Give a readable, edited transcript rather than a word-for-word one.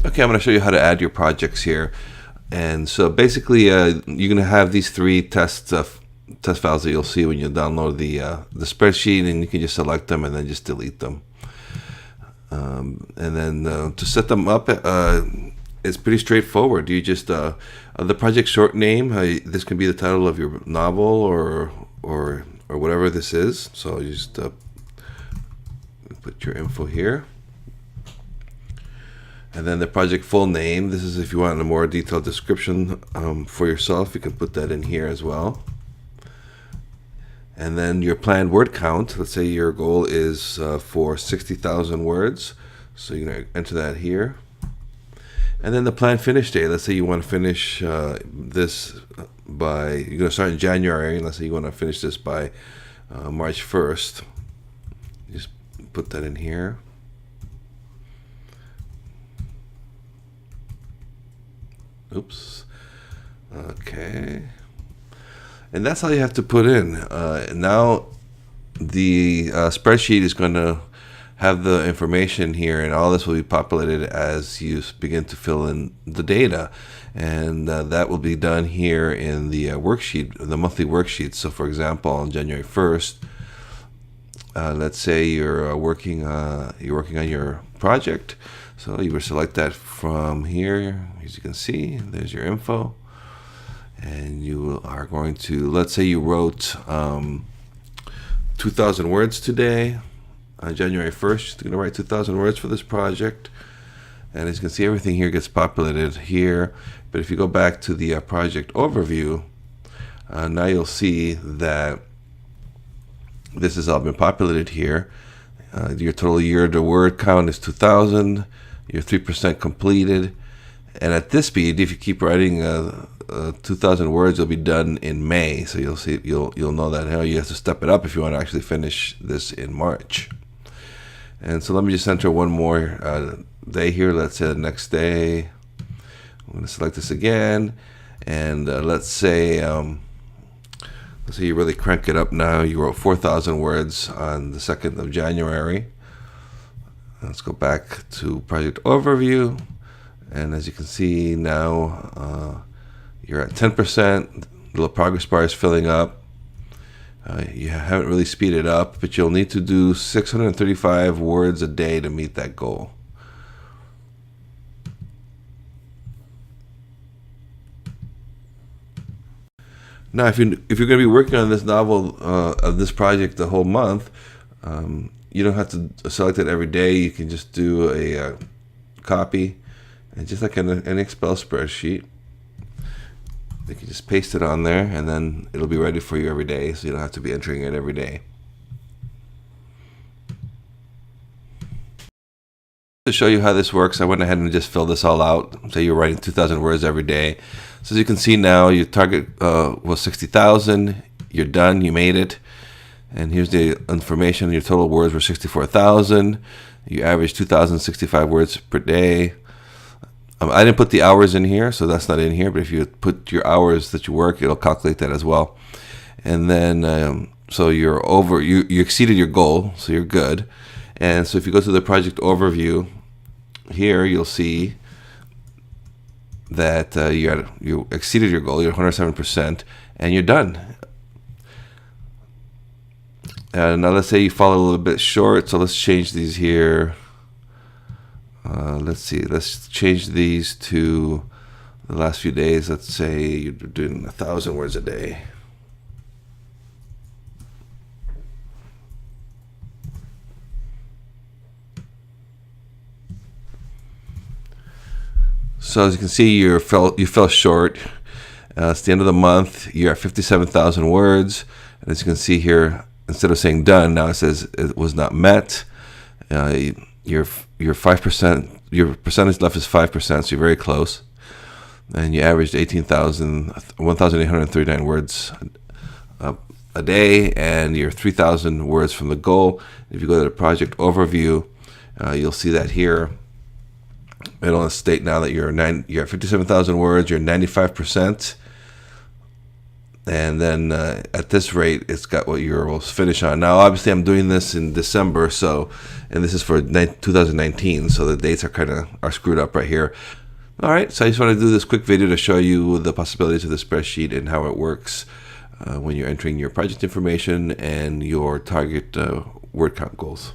Okay, I'm going to show you how to add your projects here. And so basically, you're going to have these three test files that you'll see when you download the spreadsheet, and you can just select them and then just delete them. And then to set them up, it's pretty straightforward. You just the project short name. This can be the title of your novel or whatever this is. So you just put your info here. And then the project full name. This is if you want a more detailed description for yourself. You can put that in here as well. And then your planned word count. Let's say your goal is for 60,000 words. So you're going to enter that here. And then the planned finish date. Let's say you want to finish this by, you're going to start in January. And let's say you want to finish this by March 1st. Just put that in here. Oops. Okay. And that's all you have to put in. Now the spreadsheet is going to have the information here, and all this will be populated as you begin to fill in the data. And that will be done here in the worksheet, the monthly worksheet. So for example, on January 1st, let's say you're working on your project. So you will select that from here. As you can see, there's your info. And you are going to, let's say you wrote 2,000 words today. On January 1st, you're going to write 2,000 words for this project. And as you can see, everything here gets populated here. But if you go back to the project overview, now you'll see that this has all been populated here. Your total year to word count is 2,000. You're 3% completed. And at this speed, if you keep writing 2,000 words, you'll be done in May. So you'll see, you'll know that now you have to step it up if you want to actually finish this in March. And so let me just enter one more day here. Let's say the next day. I'm going to select this again, and let's say you really crank it up now. You wrote 4,000 words on the 2nd of January. Let's go back to project overview, and as you can see now, you're at 10%. The little progress bar is filling up. You haven't really speeded up, but you'll need to do 635 words a day to meet that goal. Now, if you're going to be working on this novel, of this project the whole month, you don't have to select it every day. You can just do a copy, and just like an Excel spreadsheet, you can just paste it on there, and then it'll be ready for you every day, so you don't have to be entering it every day. To show you how this works, I went ahead and just filled this all out. Say you're writing 2,000 words every day. So as you can see now, your target was 60,000. You're done. You made it. And here's the information. Your total words were 64,000. You averaged 2,065 words per day. I didn't put the hours in here, so that's not in here. But if you put your hours that you work, it'll calculate that as well. And then, so you're over. You exceeded your goal, so you're good. And so if you go to the project overview, here you'll see that you exceeded your goal. You're 107%, and you're done. Now let's say you fall a little bit short, so let's change these here. Let's see, let's change these to the last few days. Let's say you're doing 1,000 words a day. So as you can see, you fell short. It's the end of the month. You're at 57,000 words. And as you can see here, instead of saying done, now it says it was not met. Your 5%, your percentage left is 5%, so you're very close. And you averaged 1,839 words a day, and you're 3,000 words from the goal. If you go to the project overview, you'll see that here. It'll state now that you're at 57,000 words. You're 95%. And then at this rate, it's got what you will finish on. Now, obviously, I'm doing this in December, and this is for 2019, so the dates are screwed up right here. All right, so I just want to do this quick video to show you the possibilities of the spreadsheet and how it works when you're entering your project information and your target word count goals.